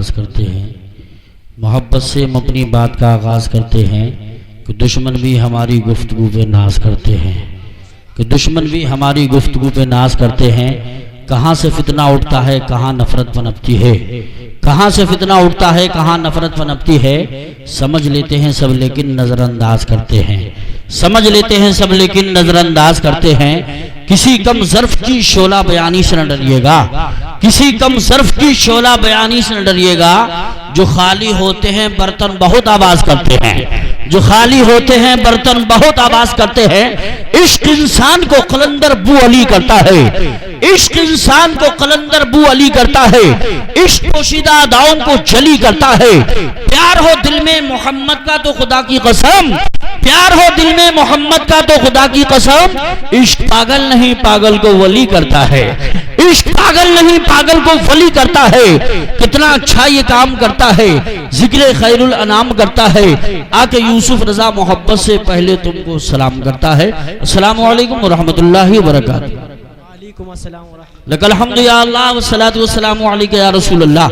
आगाज़ करते हैं, मोहब्बत से हम अपनी बात का आगाज़ करते हैं कि दुश्मन भी हमारी गुफ्तगू पे नाज करते हैं, कि दुश्मन भी हमारी गुफ्तगू पे नाज करते हैं। कहाँ से फितना उठता है, कहाँ नफरत पनपती है, कहाँ से फितना उठता है, कहाँ नफरत पनपती है। समझ लेते हैं सब लेकिन नज़रअंदाज करते हैं, समझ लेते हैं सब लेकिन नज़रअंदाज करते हैं। किसी कम ज़र्फ़ की शोला बयानी से न डरिएगा, किसी कम ज़र्फ़ की शोला बयानी से न डरिएगा। जो खाली होते हैं बर्तन बहुत आवाज़ करते हैं, जो खाली होते हैं बर्तन बहुत आवाज़ करते हैं। इश्क इंसान को कलंदर बू अली करता है, इश्क इंसान को कलंदर बू अली करता है, इश्क पोशीदा अदाओं को जली करता है। प्यार हो दिल में मोहम्मद का तो खुदा की कसम, प्यार हो दिल में मोहम्मद का तो खुदा की कसम। इश्क पागल नहीं पागल को वली करता है, इश्क पागल नहीं पागल को वली करता है। कितना अच्छा ये काम करता है, जिक्र खैरुल अनाम करता है। आके यूसुफ रजा मोहब्बत से पहले तुमको सलाम करता है। अस्सलामु अलैकुम व रहमतुल्लाहि व बरकातुहू। लकल हम्दु या अल्लाह वस्सलातु वस्सलामु अलैका या रसूलल्लाह।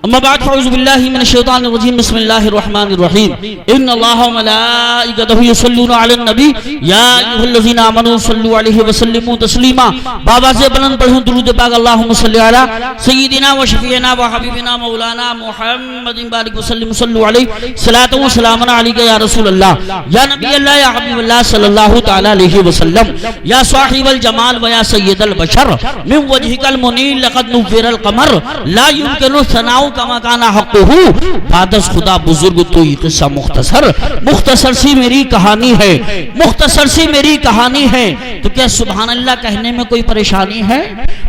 अम्मा बाद फअऊज़ु बिल्लाहि मिनश शैतानिर रजीम। बिस्मिल्लाहिर रहमानिर रहीम। इन्नल्लाहा व मलाइकतहु युसल्लूना अलन नबी या अय्युहल्लज़ीना आमनू सल्लु अलैहि व सल्लिमू तस्लीमा। बाबा से बुलंद पढ़ूं दुरूद पाक। अल्लाहुम्मा सल्लि अला सय्यिदिना व शफीना व हबीबिना मौलाना मुहम्मदिन बारिक व सल्लिम सल्लु अलैहि सलातु व सलामुन अलैका या रसूलल्लाह या नबी अल्लाह या हबीबल्लाह सल्लल्लाहु तआला अलैहि वसल्लम या साहिबल जमाल व या सय्यदल बशर मिन वजहिकल मुनील लक़द नुव्विरल कमर ला युमकिनु सनाउ कमा काना हक़्क़ुहु। बादस खुदा बुजुर्ग तो ये किस्सा मुख्तसर, मुख्तसर सी मेरी कहानी है, मुख्तसर सी मेरी कहानी है। तो क्या सुभान अल्लाह कहने में कोई परेशानी है?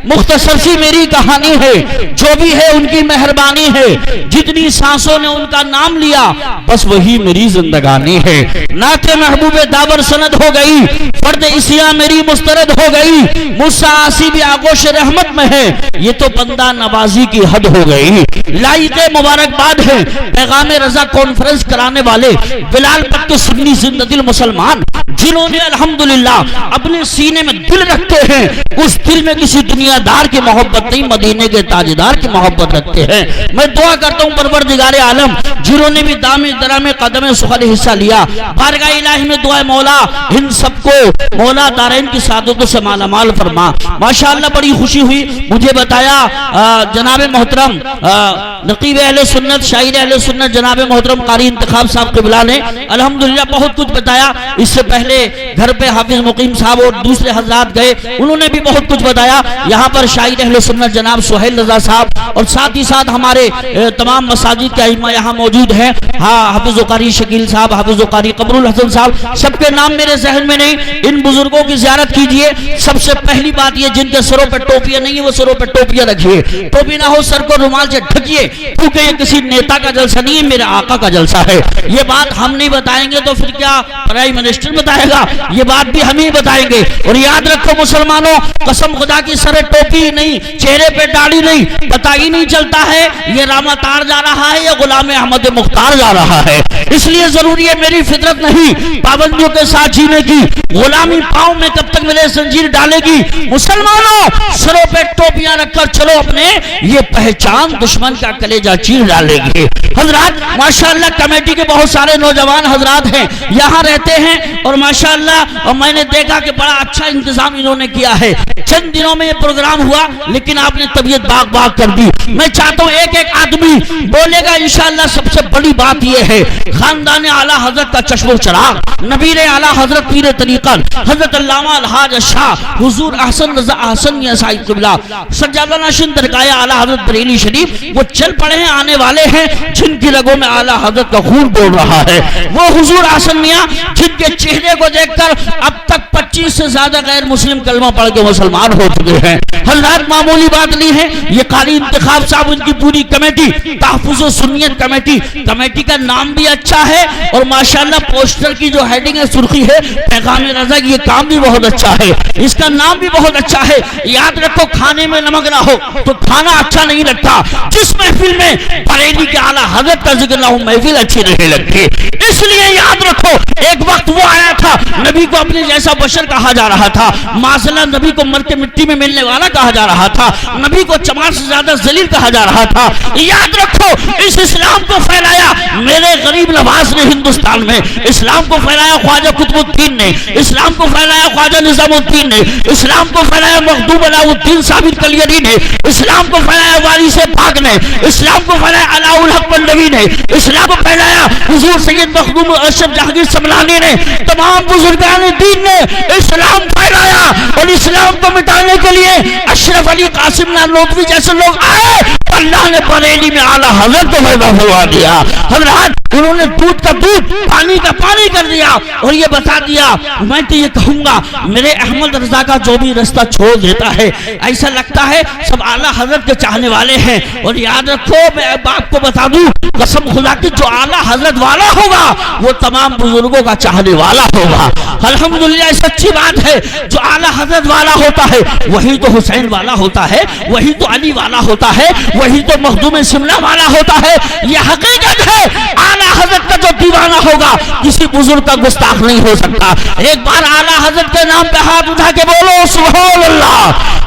मुख्तसर सी मेरी कहानी है, जो भी है उनकी मेहरबानी है। जितनी सांसों ने उनका नाम लिया बस वही मेरी जिंदगानी है। नाते महबूबे दावर सनद हो गई, फर्द इसिया मेरी मुस्तरद हो गई। मुस्सा आसी भी आगोश रहमत में है, ये तो बंदा नवाजी की हद हो गई। लाइके मुबारकबाद है पैगाम रजा कॉन्फ्रेंस कराने वाले बिलाल पक्के सुन्नी जिंददिल मुसलमान, जिन्होंने अल्हम्दुलिल्लाह अपने सीने में दिल रखते हैं। उस दिल में किसी दुनियादार की मोहब्बत नहीं, मदीने के ताजदार की मोहब्बत रखते हैं। मैं दुआ करता हूँ परवरदिगारे आलम जिन्होंने भी दामे दरामे कदमे सुखल हिस्सा लिया, बारगाह इलाही में दुआ मौला इन सबको मौला दारैन की सादतों से मालामाल फरमा। माशाअल्लाह बड़ी खुशी हुई, मुझे बताया जनाब मोहतरम नकीब अहले सुन्नत शायर अहले सुन्नत जनाब मोहतरम कारी इंतखाब साहब क़िबला ने अल्हम्दुलिल्लाह बहुत कुछ बताया। इससे पहले घर पे हाफिज मुकीम साहब और दूसरे हजरात गए, उन्होंने भी बहुत कुछ बताया। यहाँ पर शायर अहले सुन्नत जनाब सुहेल रजा साहब और साथ ही साथ हमारे तमाम मसाजिद के इमाम यहाँ मौजूद हैं। हाँ, हाफिज कारी शकील साहब, हाफिज कारी कमरुल हसन साहब, सबके नाम मेरे जहन में नहीं। इन बुजुर्गों की ज़ियारत कीजिए। सबसे पहली बात ये, जिनके सरों पर टोपियां नहीं है वो सरों पर टोपियां रखिए। टोपी ना हो सर को रुमाल से ढकिए, क्योंकि ये किसी नेता का जलसा नहीं है, मेरे आका का जलसा है। ये बात हम नहीं बताएंगे तो फिर क्या प्राइम मिनिस्टर बताएगा? ये बात भी हम ही बताएंगे। और याद रखो मुसलमानों, कसम खुदा की सर टोपी नहीं, चेहरे पे दाढ़ी नहीं, पता ही नहीं चलता है ये रामातार जा रहा है या गुलाम अहमद मुख्तार जा रहा है। इसलिए जरूरी है, मेरी फितरत नहीं पाबंदियों के साथ जीने की। गुलामी पाँव में कब तक मेरे जंजीर डालेगी? मुसलमानों सरों पे टोपियां रखकर चलो, अपने ये पहचान दुश्मन का कलेजा चीर डालेगी। हजरात माशाअल्लाह कमेटी के बहुत सारे नौजवान हजरात हैं, यहाँ रहते हैं और माशाअल्लाह और मैंने देखा कि बड़ा अच्छा इंतजाम इन्होंने किया है। चंद दिनों में ये प्रोग्राम हुआ लेकिन आपने तबीयत बाग बाग कर दी। मैं चाहता हूँ एक एक आदमी बोलेगा इंशाअल्लाह। सबसे बड़ी बात यह है, खानदान आला हजरत का चश्मो चराग, नबीर आला हजरत पीर तरीक़त हजरत अल्लामा अलहाज शाह हुजूर अहसन रजा अहसन मियां साहिब क़िबला सज्जादा नशीन दरगाह आला हजरत बरेली शरीफ, वो चल पड़े हैं, आने वाले हैं, जिनकी रगों में आला हजरत का खून बोल रहा है। वो हुजूर अहसन मियां जिनके चेहरे को देखकर अब तक 25 से ज्यादा गैर मुस्लिम कलमा पढ़ के मुसलमान हो चुके हैं। हजरात मामूली बात नहीं है। ये कारी इंतखाब साहब, उनकी पूरी कमेटी तहफ़्फ़ुज़ सुन्नियत कमेटी, कमेटी का नाम भी अच्छा है और माशाअल्लाह पोस्टर की जो हेडिंग है सुर्खी है पैगाम रज़ा, ये काम भी बहुत अच्छा है, इसका नाम भी बहुत अच्छा है। याद रखो, खाने में नमक ना हो तो खाना अच्छा नहीं लगता। जिस महफिल में बरेली के आला हजरत का जिक्र ना हो महफिल अच्छी नहीं लगती। इसलिए याद रखो, एक वक्त वो आया था नबी को अपने जैसा बशर कहा जा रहा था, माशाअल्लाह नबी को मर के मिट्टी में मिलने वाला कहा जा रहा था, नबी को चमार से ज्यादा जलील कहा जा रहा था। याद रखो, इस इस्लाम को फैलाया मेरे गरीब नवाज ने हिंदुस्तान में, इस्लाम को फैलाया ख्वाजा कुतुबुद्दीन ने, इस्लाम को फैलाया ख्वाजा निजामुद्दीन ने, इस्लाम को फैलाया मखदूम अलाउद्दीन साबिर कलियरी ने, इस्लाम को फैलाया वारिस पाक ने, इस्लाम को फैलाया अलाउल हक पल्लवी ने, इस्लाम को फैलाया हुजूर सैयद मखदूम अशरफ जहांगीर समलानी ने, तमाम बुजुर्गान दीन ने इस्लाम फैलाया। और इस्लाम को मिटाने के लिए अशरफ अली कासिम नानोतवी जैसे लोग आए, अल्लाह ने बरेली में आला हजरत को पैदा हुआ दिया। हजरत उन्होंने दूध का दूध, पानी का पानी कर दिया और ये बता दिया, मैं तो ये कहूंगा मेरे अहमद रजा का जो भी रास्ता छोड़ देता है, ऐसा लगता है सब आला हजरत के चाहने वाले हैं। और याद रखो, मैं आपको बता दूं, कसम खुदा की जो आला हजरत वाला होगा वो तमाम बुजुर्गों का चाहने वाला होगा। अल्हम्दुलिल्लाह, सच्ची बात है, जो आला हजरत वाला होता है वही तो हुसैन वाला होता है, वही तो अली वाला होता है, वही तो मखदूम शिमला वाला होता है। यह हकीकत है। आला हजरत का जो दीवाना होगा किसी बुजुर्ग का गुस्ताख नहीं हो सकता। एक बार आला हजरत के नाम पे हाथ उठा के बोलो सुभान अल्लाह,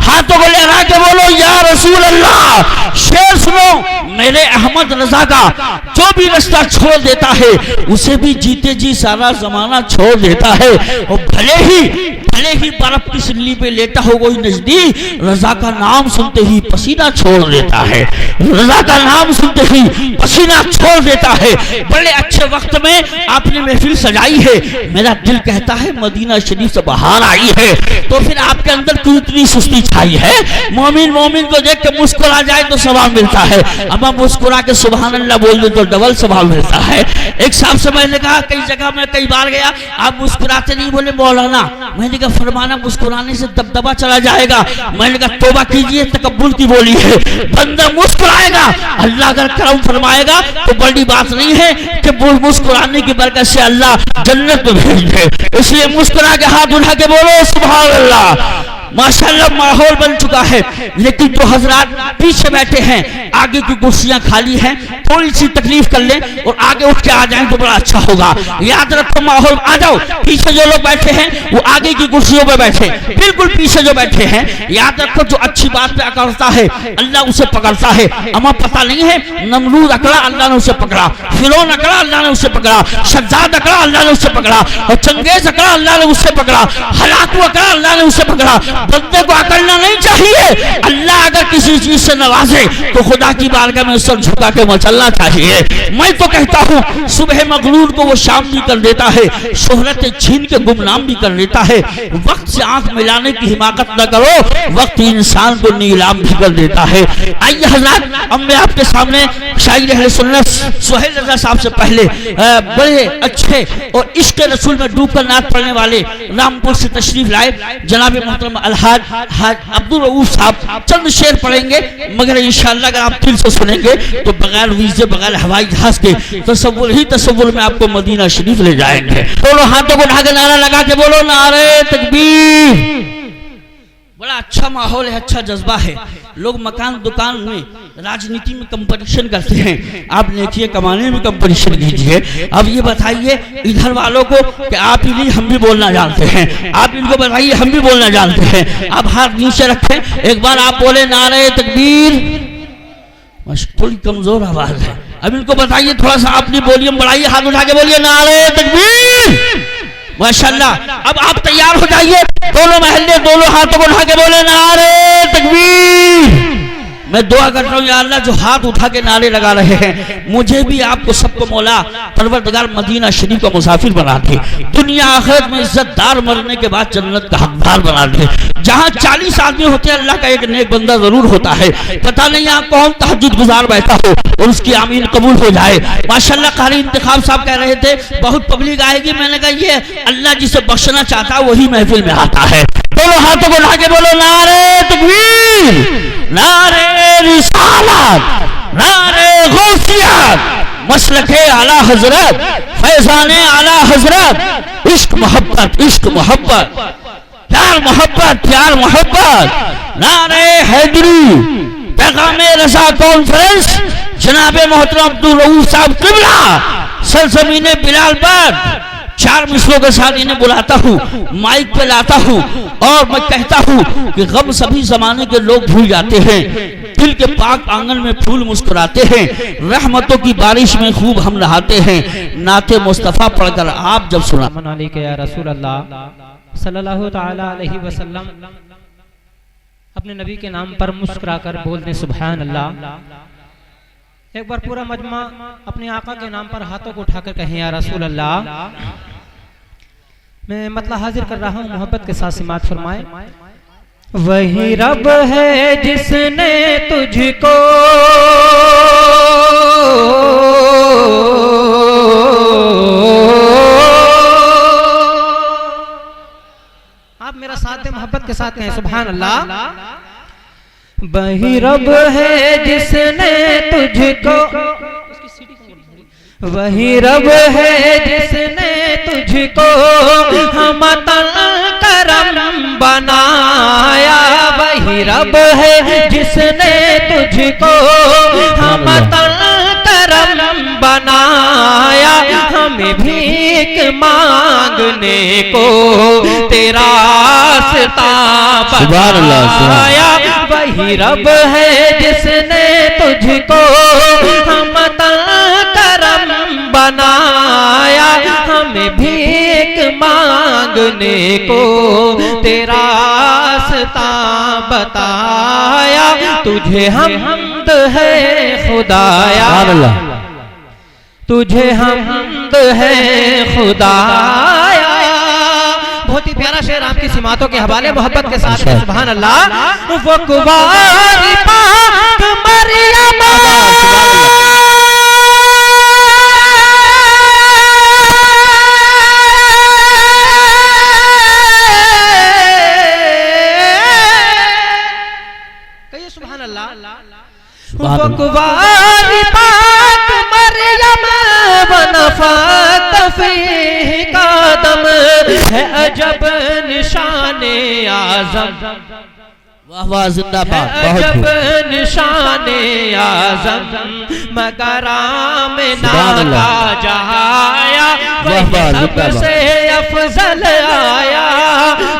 हाथों को लहरा के बोलो या रसूल अल्लाह। शेर सुनो, मेरे अहमद रजा का जो भी रास्ता छोड़ देता है उसे भी जीते जी सारा जमाना छोड़ देता है। और भले ही बर्फ की सिल्ली पे लेटा हो कोई नजदीक, रजा का नाम सुनते ही पसीना छोड़ देता है, रजा का नाम सुनते ही पसीना छोड़ देता है। बड़े अच्छे वक्त में आपने महफिल सजाई है, मेरा दिल कहता है मदीना शरीफ से बाहर आई है, तो फिर आपके अंदर क्यों इतनी सुस्ती छाई है? मोमिन को देख के मुस्कुरा जाए तो सवाब मिलता है, अब हम मुस्कुरा के सुभान अल्लाह बोल दे तो डबल सवाब मिलता है। एक साहब से मैंने कहा, कई जगह मैं कई बार गया, आप मुस्कुराते नहीं, बोले मौलाना, मैंने कहा फरमाना मुस्कुराने से दबदबा चला जाएगा। मैंने कहा तौबा कीजिए, तकब्बुर की बोली है, बंदा मुस्कुराएगा, अल्लाह अगर करम फरमाएगा तो बड़ी बात नहीं है कि मुस्कुराने की बरकत से अल्लाह जन्नत में भेज दे। इसलिए मुस्कुरा के हाथ उठा के बोलो सुभान अल्लाह। माशाअल्लाह माहौल बन चुका है, लेकिन जो हजरात पीछे बैठे हैं, आगे की कुर्सियां खाली हैं, थोड़ी सी तकलीफ कर लें और आगे उठ के आ जाएं तो बड़ा अच्छा होगा। याद रखो माहौल, आ जाओ, पीछे जो लोग बैठे हैं वो आगे की कुर्सियों पे बैठे, बिल्कुल पीछे जो बैठे हैं, याद रखो जो अच्छी बात पे अकड़ता है अल्लाह उसे पकड़ता है। हमें पता नहीं है, नमरूद अकड़ा अल्लाह ने उसे पकड़ा, फिरौन अकड़ा अल्लाह ने उसे पकड़ा, शद्दाद अकड़ा अल्लाह ने उसे पकड़ा, और चंगेज अकड़ा अल्लाह ने उसे पकड़ा, हलाकू अकड़ा अल्लाह ने उसे पकड़ा। बंदे को अकड़ना नहीं चाहिए। अल्लाह अगर किसी चीज से नवाजे तो खुदा की बारगाह में सर झुका के मचलना चाहिए। मैं तो कहता हूँ सुबह मगरूर को वो शाम भी कर देता है, शोहरत छीन के गुमनाम भी कर देता है। वक्त से आंख मिलाने की हिमाकत न करो, वक्त इंसान को नीलाम भी कर देता है। आइए हज़रात, अब मैं आपके सामने शायर अहले सुन्नत सुहेल रजा साहब से पहले बड़े अच्छे और इश्क रसूल में डूब कर नात पढ़ने वाले रामपुर से तशरीफ लाए जनाब मोहतरम अलहाज हाज अब्दुल रऊफ साहब चंद शेर पढ़ेंगे, मगर इंशाअल्लाह अगर आप दिल से सुनेंगे तो बगैर वीजे बगैर हवाई जहाज के तसव्वुर में आपको मदीना शरीफ ले जाएंगे। दोनों हाथों को उठा के नारा लगा के बोलो नारे तकबीर। बड़ा अच्छा माहौल है, अच्छा जज्बा है। लोग मकान दुकान में राजनीति में कंपटीशन करते हैं, आप देखिए कमाने में कंपटीशन कीजिए। अब ये बताइए इधर वालों को कि आप ही हम भी बोलना जानते हैं, आप इनको बताइए हम भी बोलना जानते हैं। आप हाथ नीचे रखें, एक बार आप बोले नारे तकबीर। थोड़ी कमजोर आवाज है, अब इनको बताइए थोड़ा सा अपनी वॉल्यूम बढ़ाइए, हाथ उठा के बोलिए नारे तकबीर। माशाअल्लाह, अब आप तैयार हो जाइए, दोनों महल्ले दोनों हाथों को उठा के बोले नारे तकबीर। मैं दुआ करता हूँ या अल्लाह जो हाथ उठा के नारे लगा रहे हैं, मुझे भी आपको सबको मौला परवरदिगार मदीना शरीफ का मुसाफिर बना दे, दुनिया आखिरत में इज्जतदार, मरने के बाद जन्नत का हकदार बना दे। जहाँ 40 आदमी होते हैं अल्लाह का एक नेक बंदा जरूर होता है, पता नहीं यहाँ कौन तहज्जुद गुजार बैठा हो और उसकी आमीन कबूल हो जाए। माशाअल्लाह कारी इंतखाब साहब कह रहे थे बहुत पब्लिक आएगी, मैंने कहा ये अल्लाह जिसे बख्शना चाहता है वही महफिल में आता है। दोनों हाथों को ला के बोलो नारे तकबीर, नारे रिसालत, नारे गौसियत, मसलके आला हजरत, फैजाने आला हजरत, इश्क मोहब्बत, इश्क मोहब्बत, प्यार मोहब्बत, प्यार मोहब्बत, नारे हैदरी, पैगामे रजा कॉन्फ्रेंस, जनाबे मोहतरम अब्दुल रऊफ साहब किबला, सरजमीने बिलाल पर चार मिसलों के साथ इन्हें बुलाता हूँ, माइक पे लाता हूँ और मैं कहता हूँ कि गम सभी जमाने के लोग भूल जाते हैं, दिल के पाक आंगन में फूल मुस्कुराते हैं, रहमतों की बारिश में खूब हम नहाते हैं। नाते मुस्तफ़ा पढ़कर आप जब सुना या रसूल अल्लाह सल्लल्लाहु तआला अलैहि वसल्लम, अपने नबी के नाम पर मुस्कुराकर बोल दें सुभान अल्लाह। एक बार पूरा मजमा अपने आका के नाम पर हाथों को उठाकर कहें या रसूल अल्लाह। मैं मतलब हाजिर कर रहा हूँ, मोहब्बत के साथ समाअत फरमाए। वही रब है जिसने तुझको आप मेरा साथ दे, मोहब्बत के साथ कहें सुभान अल्लाह। वही रब है जिसने तुझको, वही रब है जिसने तुझको हमतन करम बनाया। वही रब है जिसने तुझको हमतन करम बनाया। हमें भीख मांगने को तेरा रास्ता बताया। वही रब है जिसने तुझको हमतन करम बनाया। हमें भीख मांगने को तेरा रास्ता बताया। तुझे हम्द है खुदाया, तुझे हम्द है खुदाया। बहुत ही प्यारा शेर आपकी सिमातों के हवाले, मोहब्बत के साथ सुभान अल्लाह। वो कुवारी पाक मरियम कहिए सुभान अल्लाह। वो कुवारी पाक मरियम बनफत फीह कदम है अजब निशाने आज़म। वाह वाह जिंदाबाद, अजब निशाने आज़म मगरा में नाका जहाया। वही सबसे अफजल आया,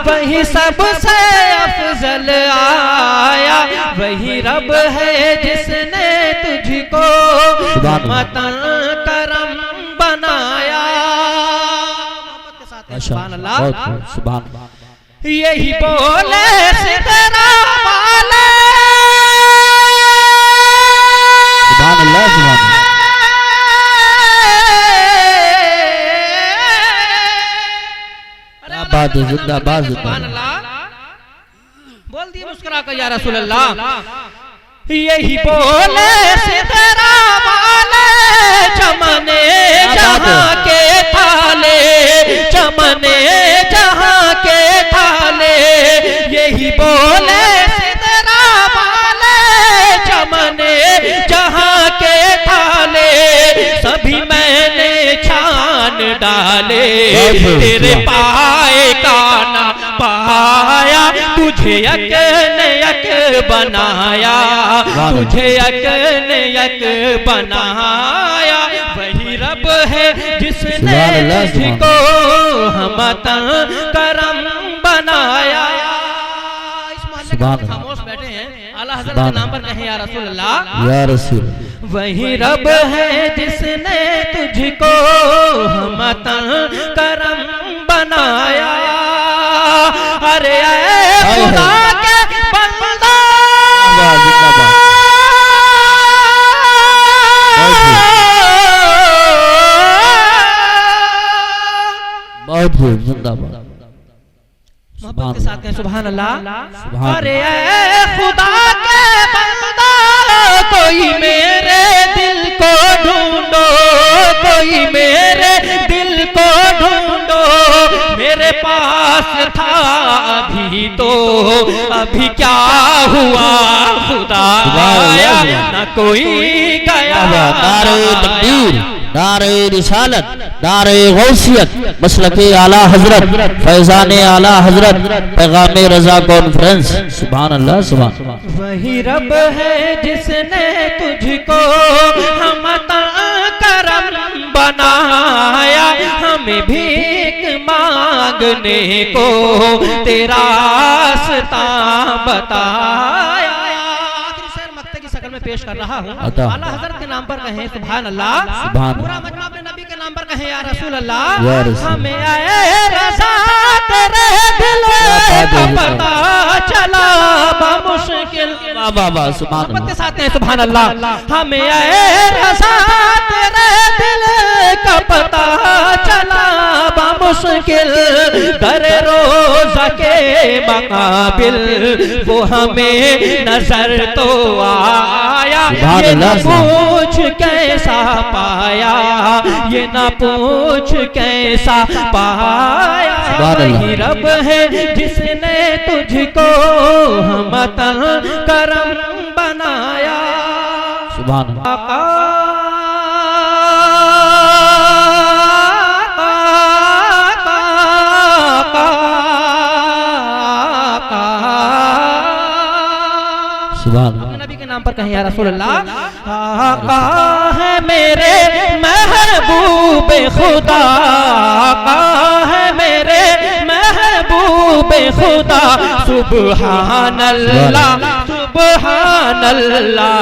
वही सबसे अफजल आया। वही रब है जिसने तुझको मतन करम बनाया। सुभान अल्लाह, सुभान। यही बोले सितारा वाले, सुभान अल्लाह, सुभान। बात जिंदाबाद, सुभान अल्लाह। बोल दिए मुस्कुरा कर या रसूल अल्लाह। यही बोले सितारा वाले, चमने जहां के थाले, चमने जहां के थाले। यही बोले सितारा वाले, चमने जहां के थाले। सभी मैंने छान डाले, तेरे पाए का ना पाया। तुझे यक ने यक बनाया, तुझे यक ने यक बनाया। वही रब है जिसने तुझको हमतन करम बनाया। इस मोहल्ले खामोश बैठे हैं, आला हज़रत के नाम पर कहें या रसूल अल्लाह, या रसूल। वही रब है जिसने तुझको हमतन करम बनाया। अरे खुदा के बंदा, बहुत जिंदाबाद, मोहब्बत के साथ सुभान अल्लाह। अरे खुदा के बंदा, कोई मेरे दिल को ढूंढो, कोई मेरे दिल को ढूंढो। मेरे पास था अभी तो अभी क्या हुआ, खुदा आया न कोई गया। नारे तकबीर, नारे रिसालत, नारे गौसियत, मसलके आला हजरत, फैजाने आला हजरत, पैगामे रजा कॉन्फ्रेंस। सुभान अल्लाह, सुभान। वही रब है जिसने तुझको हमतन करम बनाया। हमें भी मांगने को तेरा रास्ता बताया। शक्ल में पेश कर रहा हूँ, आला हजरत के नाम पर कहें सुभान अल्लाह, पूरा मजमा अपने नबी के नाम पर कहें या रसूल अल्लाह। हमें आए रज़ा तेरे दिल का पता चला मुश्किल, सुभान साथ हैं सुभान अल्लाह। हमें आए रज़ा तेरे दिल का पता चला मुश्किल, दर रोज़ा के मकाबिल वो हमें नजर तो आया। ये न पूछ कैसा पाया, ये न पूछ कैसा पाया। वही रब है जिसने तुझको हमतन करम बनाया। सुभान नबी के नाम पर कहें या रसूल अल्लाह। आका है मेरे महबूब खुदा, आका है मेरे महबूब खुदा, सुभान अल्लाह सुभान अल्लाह।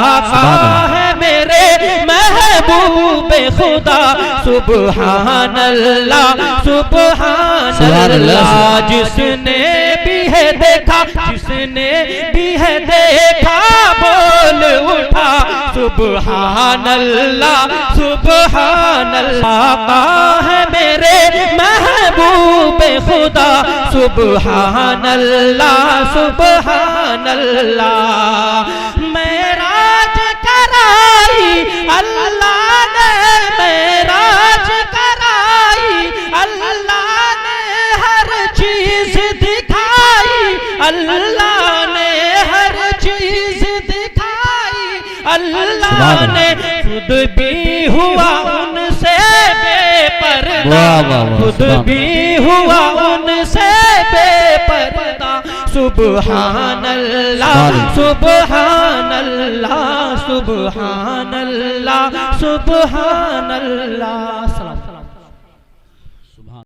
आका है मेरे महबूब खुदा, सुभान अल्लाह सुभान अल्लाह। जिसने भी है देखा, जिसने भी है देखा बोल उठा सुभान अल्लाह सुभान अल्लाह। आका है मेरे महबूब खुदा, सुभान अल्लाह सुभान अल्लाह। मेराज कराई अल्लाह ने, मेराज कराई अल्लाह ने, हर चीज दिखाई अल्लाह ने, हर चीज दिखाई अल्लाह ने। खुद भी हुआ उनसे बेपर्दा, खुद भी हुआ उनसे बेपर्दा, सुभान अल्लाह सुभान अल्लाह सुभान अल्लाह सुभान अल्लाह।